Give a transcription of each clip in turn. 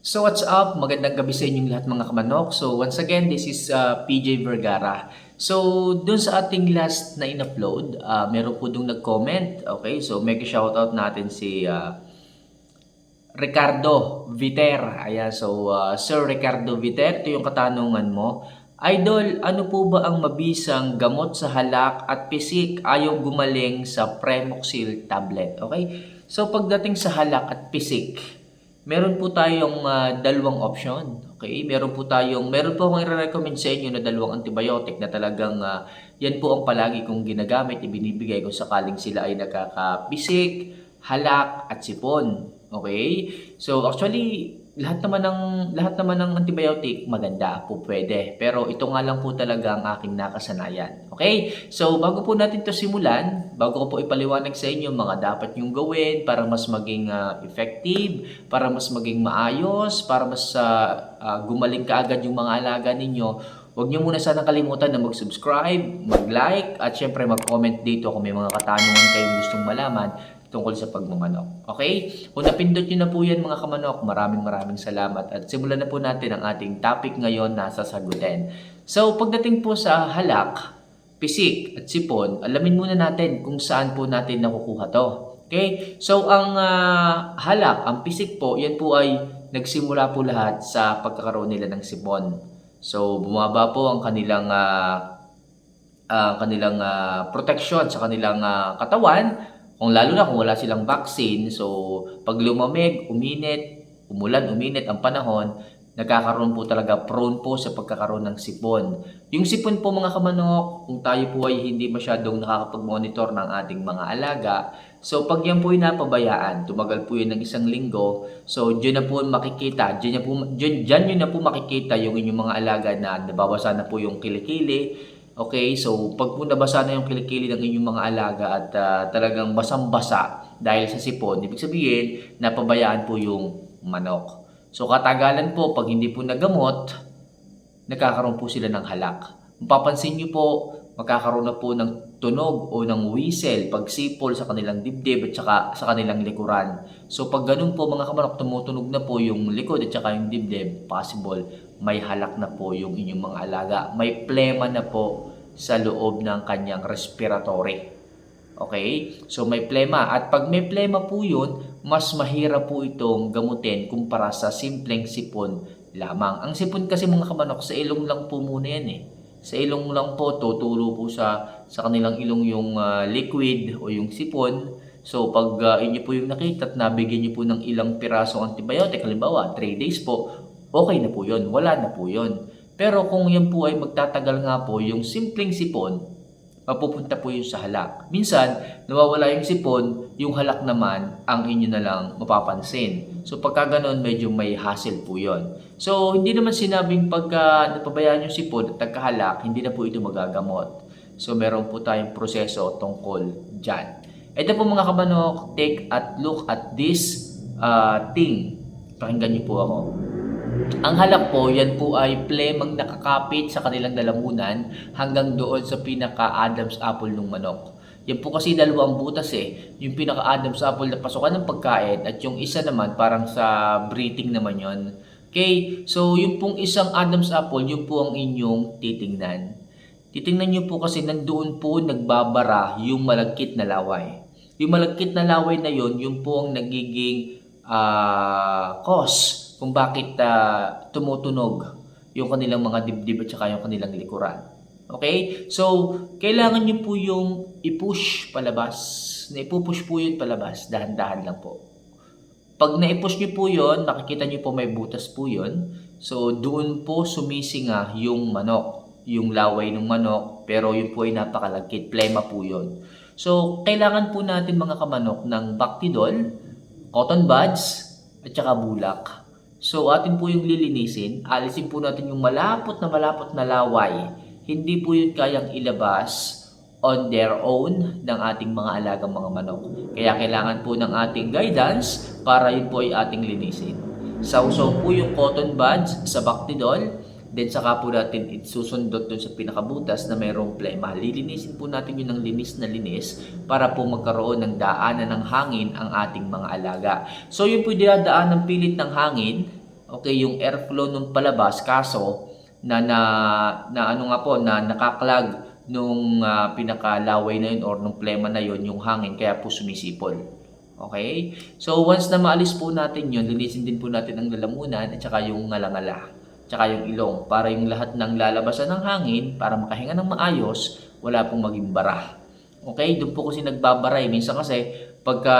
So what's up? Magandang gabi sa inyong lahat mga kamanok. So once again, this is PJ Vergara. So dun sa ating last na in-upload, meron po dong nag-comment. Okay, so make a shoutout natin si Ricardo Viter. Ayan, so Sir Ricardo Viter, ito yung katanungan mo. Idol, ano po ba ang mabisang gamot sa halak at pisik ayaw gumaling sa Premoxil tablet? Okay? So pagdating sa halak at pisik, meron po tayong dalawang option. Okay? Meron po akong i-recommend sa inyo na dalawang antibiotic na talagang yan po ang palagi kong ginagamit, ibinibigay kung sakaling sila ay nagkakapisik, halak at sipon. Okay? So actually, lahat naman ng antibiotic maganda po pwede. Pero ito nga lang po talaga ang aking nakasanayan. Okay? So bago po natin 'to simulan, bago ko po ipaliwanag sa inyo mga dapat nyong gawin para mas maging effective, para mas maging maayos, para mas gumaling kaagad yung mga alaga ninyo, huwag niyo muna sana kalimutan na mag-subscribe, mag-like, at syempre mag-comment dito kung may mga katanungan kayong gustong malaman tungkol sa pagmamanok. Okay? Kung napindot nyo na po yan mga kamanok, maraming salamat. At simulan na po natin ang ating topic ngayon na sasagutin. So, pagdating po sa halak, pisik at sipon, alamin muna natin kung saan po natin nakukuha to. Okay? So, ang halak, ang pisik po, yan po ay nagsimula po lahat sa pagkakaroon nila ng sipon. So, bumaba po ang kanilang protection sa kanilang katawan. Kung lalo na kung wala silang vaccine, so pag lumamig, umulan, uminit ang panahon, nagkakaroon po talaga, prone po sa pagkakaroon ng sipon. Yung sipon po mga kamanok, kung tayo po ay hindi masyadong nakakapag-monitor ng ating mga alaga, so pag yan po ay napabayaan, tumagal po yun ng isang linggo, so dyan na po makikita, dyan nyo na po makikita yung inyong mga alaga na nababasa na po yung kilikili. Okay, so pag po nabasa na yung kilikili ng inyong mga alaga at talagang basang-basa dahil sa sipon, ibig sabihin, napabayaan po yung manok. So katagalan po, pag hindi po nagamot, nagkakaroon po sila ng halak. Mapapansin nyo po, magkakaroon na po ng tunog o ng whistle, pagsipol sa kanilang dibdib at saka sa kanilang likuran. So pag ganun po mga kamanok, tumutunog na po yung likod at saka yung dibdib, possible may halak na po yung inyong mga alaga. May plema na po sa loob ng kanyang respiratory. Okay? So may plema. At pag may plema po yun, mas mahirap po itong gamutin kumpara sa simpleng sipon lamang. Ang sipon kasi mga kamanok, sa ilong lang po muna yan eh. Sa ilong lang po, tuturo po sa kanilang ilong yung liquid o yung sipon. So pag inyo po yung nakita at nabigyan nyo po ng ilang pirasong antibiotic, halimbawa 3 days po, okay na po yun, wala na po yun. Pero kung yan po ay magtatagal nga po, yung simpleng sipon, mapupunta po yun sa halak. Minsan, nawawala yung sipon, yung halak naman, ang inyo na lang mapapansin. So pagka ganun, medyo may hassle po yun. So hindi naman sinabing pagka napabayaan yung sipon at nagkahalak, hindi na po ito magagamot. So meron po tayong proseso tungkol dyan. Ito po mga kamanok, take a look at this thing. Pakinggan niyo po ako. Ang halak po, yan po ay plemang nakakapit sa kanilang lalamunan hanggang doon sa pinaka-Adam's apple ng manok. Yan po kasi dalawang butas eh. Yung pinaka-Adam's apple na pasukan ng pagkain at yung isa naman parang sa breathing naman yon. Okay, so yung pong isang Adam's apple, yun po ang inyong titingnan. Titingnan nyo po kasi nandoon po nagbabara yung malagkit na laway. Yung malagkit na laway na yon, yun po ang nagiging cause kung bakit tumutunog yung kanilang mga dibdib at saka yung kanilang likuran. Okay? So, kailangan nyo po yung i-push palabas. Na-push po yun palabas. Dahan-dahan lang po. Pag na-push nyo po yun, makikita nyo po may butas po yun. So, doon po sumisinga yung manok. Yung laway ng manok. Pero yun po ay napakalagkit. Plema po yun. So, kailangan po natin mga kamanok ng Bactidol, cotton buds, at saka bulak. So, atin po yung lilinisin. Alisin po natin yung malapot na laway. Hindi po yun kayang ilabas on their own ng ating mga alagang mga manok. Kaya kailangan po ng ating guidance para yun po ay ating linisin. Sausaw po yung cotton buds sa Bactidol. Then saka po natin isusundot dun sa pinakabutas na mayroong plema. Lilinisin po natin yun ng linis na linis para po magkaroon ng daanan ng hangin ang ating mga alaga. So yun po dinadaan ng pilit ng hangin okay, yung airflow nung palabas, kaso na ano nga po, na nakaklag nung pinakalaway na yun or nung plema na yun, yung hangin, kaya po sumisipol. Okay? So once na maalis po natin yun, linisin din po natin ang lalamunan at saka yung ngalangala, tsaka yung ilong, para yung lahat ng lalabasan ng hangin, para makahinga ng maayos, wala pong maging bara. Okay? Doon po kasi nagbabara eh. Minsan kasi, pagka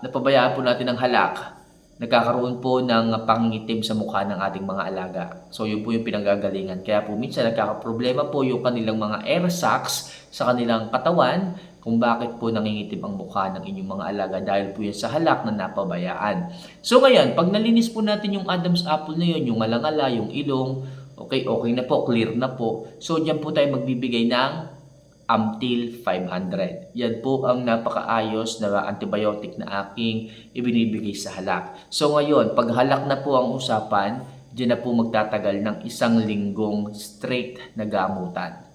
napabayaan po natin ng halak, nagkakaroon po ng pangingitim sa mukha ng ating mga alaga. So yun po yung pinanggagalingan. Kaya po minsan nagkakaproblema po yung kanilang mga air sacs sa kanilang katawan kung bakit po nangingitim ang mukha ng inyong mga alaga dahil po yan sa halak na napabayaan. So ngayon, pag nalinis po natin yung Adam's apple na yun, yung alangala, yung ilong, okay na po, clear na po. So diyan po tayo magbibigay ng Amtil 500. Yan po ang napakaayos na antibiotic na aking ibinibigay sa halak. So ngayon, pag halak na po ang usapan, diyan na po magtatagal ng 1 linggong straight na gamutan.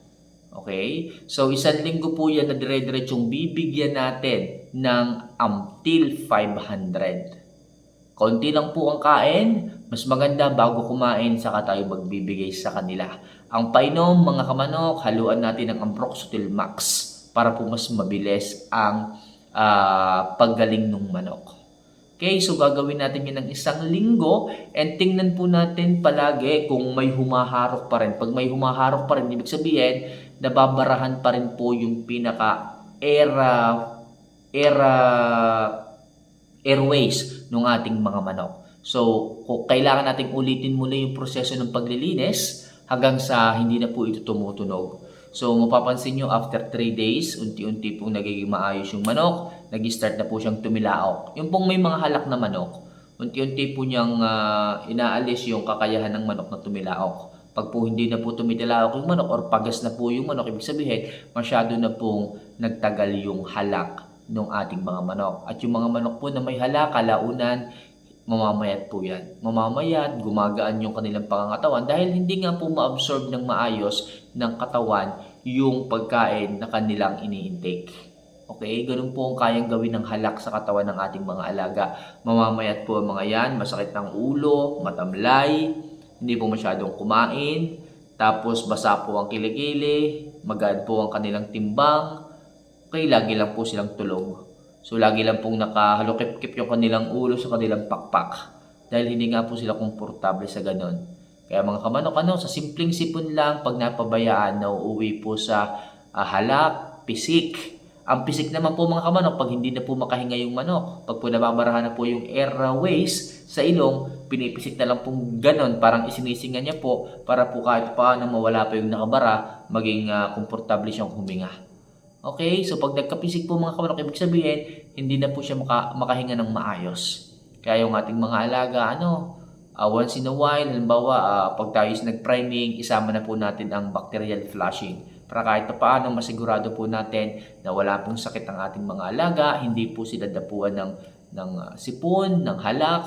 Okay? So 1 linggo po yan na dire-diretsong bibigyan natin ng Amtil 500. Konti lang po ang kain, mas maganda bago kumain saka tayo magbibigay sa kanila. Ang painom, mga kamanok, haluan natin ng Amproxetil Max para po mas mabilis ang paggaling ng manok. Okay, so gagawin natin yun ng 1 linggo and tingnan po natin palagi kung may humaharok pa rin. Pag may humaharok pa rin, ibig sabihin, nababarahan pa rin po yung airways ng ating mga manok. So, kung kailangan nating ulitin muli yung proseso ng paglilinis hanggang sa hindi na po ito tumutunog. So, mapapansin nyo after 3 days, unti-unti pong nagiging maayos yung manok, nag-start na po siyang tumilaok. Yung pong may mga halak na manok, unti-unti po niyang inaalis yung kakayahan ng manok na tumilaok. Pag po hindi na po tumilaok yung manok or pagas na po yung manok, ibig sabihin, masyado na pong nagtagal yung halak ng ating mga manok. At yung mga manok po na may halak, kalaunan, mamamayat po yan. Mamamayat, gumagaan yung kanilang pangangatawan dahil hindi nga po ma-absorb ng maayos ng katawan yung pagkain na kanilang ini-intake. Okay? Ganun po ang kayang gawin ng halak sa katawan ng ating mga alaga. Mamamayat po ang mga yan, masakit ng ulo, matamlay, hindi po masyadong kumain, tapos basa po ang kilikili, magaan po ang kanilang timbang, okay, lagi lang po silang tulog. So, lagi lang pong nakahalukip-kip yung kanilang ulo sa kanilang pakpak. Dahil hindi nga po sila komportable sa ganon. Kaya mga kamanok, sa simpleng sipon lang, pag napabayaan, nauuwi po sa halak, pisik. Ang pisik naman po mga kamanok, pag hindi na po makahinga yung manok. Pag po nababarahan na po yung airways sa ilong, pinipisik na lang pong ganon, parang isinisinga niya po, para po kahit paano mawala pa yung nakabara, maging komportable siyang huminga. Okay, so pag nagkapisik po mga kamanok, ibig sabihin, hindi na po siya makahinga ng maayos. Kaya yung ating mga alaga, once in a while, halimbawa, pag tayo is nag-priming, isama na po natin ang bacterial flushing. Para kahit paano, masigurado po natin na wala pong sakit ang ating mga alaga, hindi po sila dapuan ng sipon, ng halak,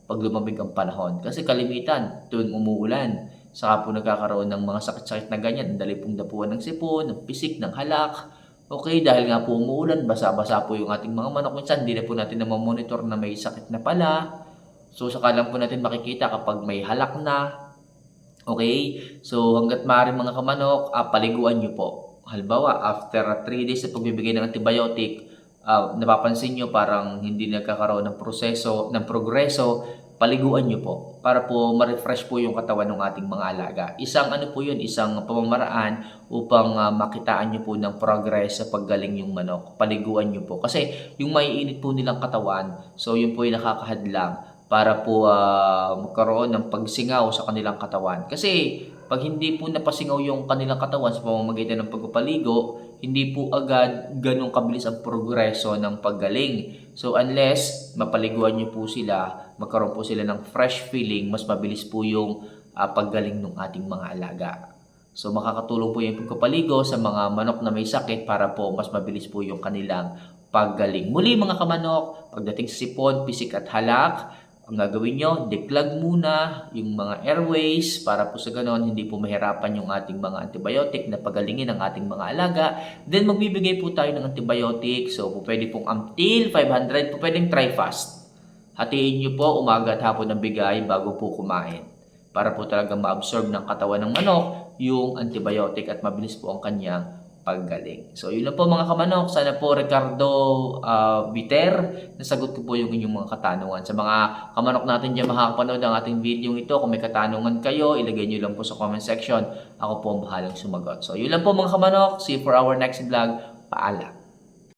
pag lumamig ang panahon. Kasi kalimitan, tuwing umuulan, saka po nagkakaroon ng mga sakit-sakit na ganyan, ang dali pong dapuan ng sipon, ng pisik, ng halak. Okay, dahil nga po umuulan, basa-basa po yung ating mga manok. Minsan, hindi na po natin monitor na may sakit na pala. So, saka lang po natin makikita kapag may halak na. Okay, so hanggat maaari mga kamanok, paliguan nyo po. Halimbawa, after 3 days na pagbibigay ng antibiotic, napapansin nyo parang hindi nagkakaroon ng progreso, paliguan nyo po para po ma-refresh po yung katawan ng ating mga alaga. Isang isang pamamaraan upang makitaan nyo po ng progress sa paggaling yung manok. Paliguan nyo po. Kasi yung maiinit po nilang katawan, so yun po yung nakakahadlang para po magkaroon ng pagsingaw sa kanilang katawan. Kasi pag hindi po napasingaw yung kanilang katawan sa pamamagitan ng pagpapaligo, hindi po agad ganun kabilis ang progreso ng paggaling. So unless mapaliguan nyo po sila, magkaroon po sila ng fresh feeling, mas mabilis po yung paggaling ng ating mga alaga. So makakatulong po yung pagpapaligo sa mga manok na may sakit para po mas mabilis po yung kanilang paggaling. Muli mga kamanok, pagdating sa sipon, pisik at halak, ang gagawin nyo, declog muna yung mga airways para po sa ganon hindi po mahirapan yung ating mga antibiotic na pagalingin ang ating mga alaga. Then magbibigay po tayo ng antibiotic. So po pwede pong Amtil 500, po pwedeng Trifast. Hatiin nyo po umaga at hapon ng bigay bago po kumain. Para po talaga ma-absorb ng katawan ng manok yung antibiotic at mabilis po ang kanyang paggaling. So yun lang po mga kamanok. Sana po Ricardo Viter, nasagot ko po yung inyong mga katanungan. Sa mga kamanok natin dyan makakapanood ng ating video ito, kung may katanungan kayo, ilagay nyo lang po sa comment section. Ako po ang bahalang sumagot. So yun lang po mga kamanok. See you for our next vlog. Paalam.